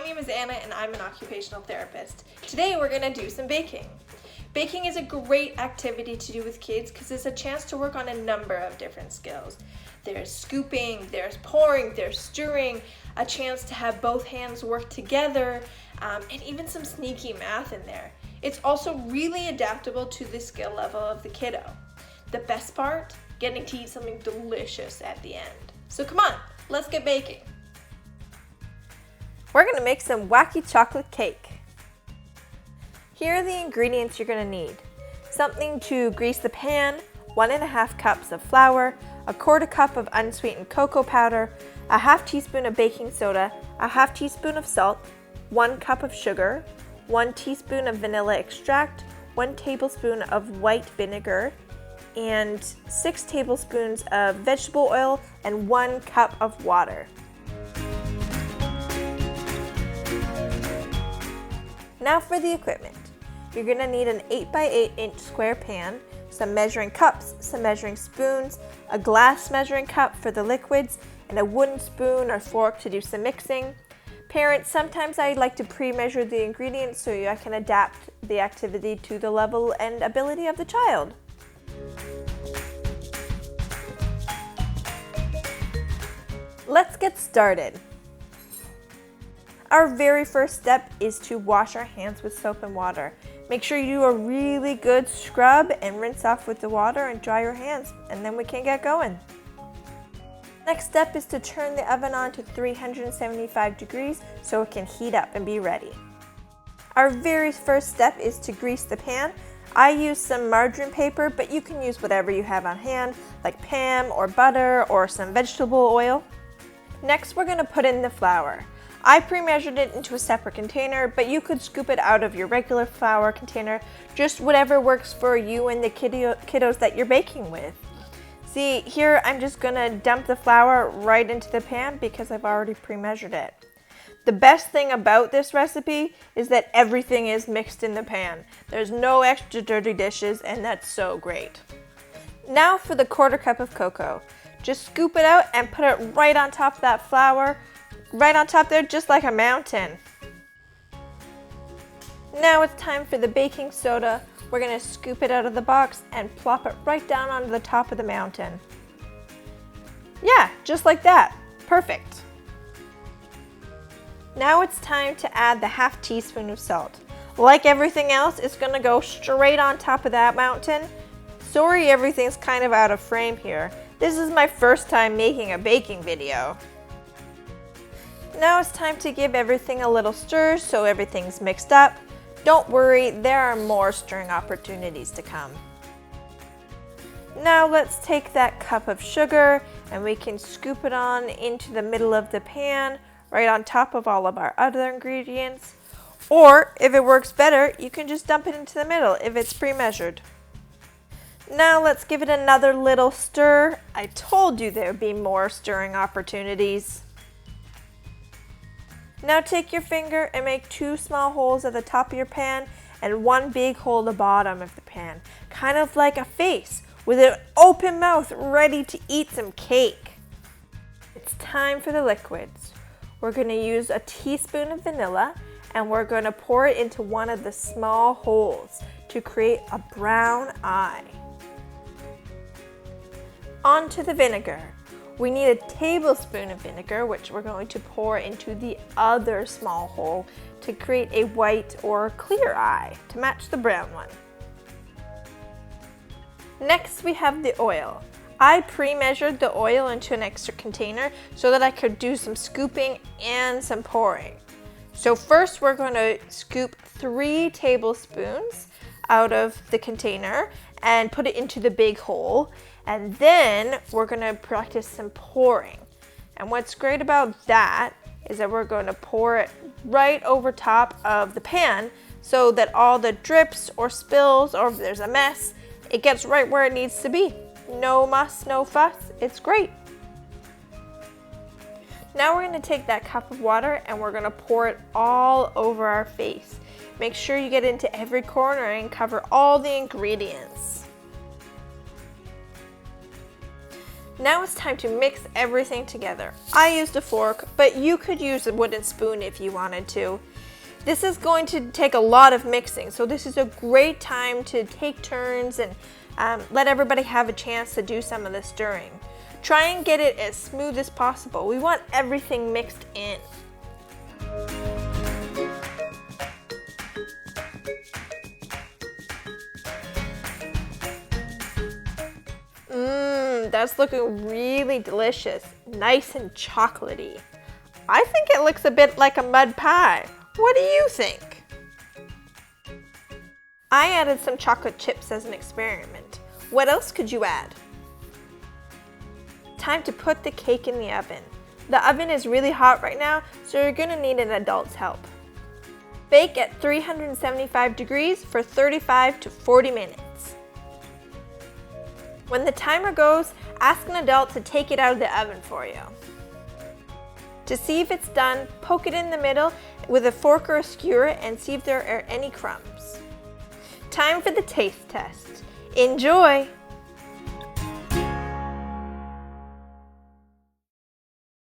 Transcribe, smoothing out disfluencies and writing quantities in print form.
name is Anna and I'm an occupational therapist. Today we're going to do some baking. Baking is a great activity to do with kids because it's a chance to work on a number of different skills. There's scooping, there's pouring, there's stirring, a chance to have both hands work together, and even some sneaky math in there. It's also really adaptable to the skill level of the kiddo. The best part, getting to eat something delicious at the end. So come on, let's get baking. We're going to make some wacky chocolate cake. Here are the ingredients you're going to need. Something to grease the pan, 1.5 cups of flour, 1/4 cup of unsweetened cocoa powder, a 1/2 teaspoon of baking soda, a 1/2 teaspoon of salt, 1 cup of sugar, 1 teaspoon of vanilla extract, 1 tablespoon of white vinegar, and 6 tablespoons of vegetable oil, and 1 cup of water. Now for the equipment. You're going to need an 8x8 inch square pan, some measuring cups, some measuring spoons, a glass measuring cup for the liquids, and a wooden spoon or fork to do some mixing. Parents, sometimes I like to pre-measure the ingredients so I can adapt the activity to the level and ability of the child. Let's get started. Our very first step is to wash our hands with soap and water. Make sure you do a really good scrub and rinse off with the water and dry your hands, and then we can get going. Next step is to turn the oven on to 375 degrees so it can heat up and be ready. Our very first step is to grease the pan. I use some margarine paper, but you can use whatever you have on hand, like Pam or butter or some vegetable oil. Next, we're going to put in the flour. I pre-measured it into a separate container, but you could scoop it out of your regular flour container, just whatever works for you and the kiddos that you're baking with. See, here I'm just gonna dump the flour right into the pan because I've already pre-measured it. The best thing about this recipe is that everything is mixed in the pan. There's no extra dirty dishes, and that's so great. Now for the 1/4 cup of cocoa. Just scoop it out and put it right on top of that flour, right on top there, just like a mountain. Now it's time for the baking soda. We're going to scoop it out of the box and plop it right down onto the top of the mountain. Yeah, just like that. Perfect. Now it's time to add the 1/2 teaspoon of salt. Like everything else, it's going to go straight on top of that mountain. Sorry, everything's kind of out of frame here. This is my first time making a baking video. Now it's time to give everything a little stir so everything's mixed up. Don't worry, there are more stirring opportunities to come. Now let's take that cup of sugar and we can scoop it on into the middle of the pan, right on top of all of our other ingredients. Or if it works better, you can just dump it into the middle if it's pre-measured. Now let's give it another little stir. I told you there would be more stirring opportunities. Now take your finger and make 2 small holes at the top of your pan and 1 big hole at the bottom of the pan, kind of like a face with an open mouth ready to eat some cake. It's time for the liquids. We're going to use a teaspoon of vanilla and we're going to pour it into one of the small holes to create a brown eye. On to the vinegar. We need a tablespoon of vinegar, which we're going to pour into the other small hole to create a white or clear eye to match the brown one. Next, we have the oil. I pre-measured the oil into an extra container so that I could do some scooping and some pouring. So first, we're going to scoop 3 tablespoons out of the container and put it into the big hole. And then we're going to practice some pouring. And what's great about that is that we're going to pour it right over top of the pan so that all the drips or spills, or if there's a mess, it gets right where it needs to be. No muss, no fuss. It's great. Now we're going to take that cup of water and we're going to pour it all over our face. Make sure you get into every corner and cover all the ingredients. Now it's time to mix everything together. I used a fork, but you could use a wooden spoon if you wanted to. This is going to take a lot of mixing, so this is a great time to take turns and let everybody have a chance to do some of the stirring. Try and get it as smooth as possible. We want everything mixed in. That's looking really delicious, nice and chocolatey. I think it looks a bit like a mud pie. What do you think? I added some chocolate chips as an experiment. What else could you add? Time to put the cake in the oven. The oven is really hot right now, so you're going to need an adult's help. Bake at 375 degrees for 35 to 40 minutes. When the timer goes, ask an adult to take it out of the oven for you. To see if it's done, poke it in the middle with a fork or a skewer and see if there are any crumbs. Time for the taste test. Enjoy!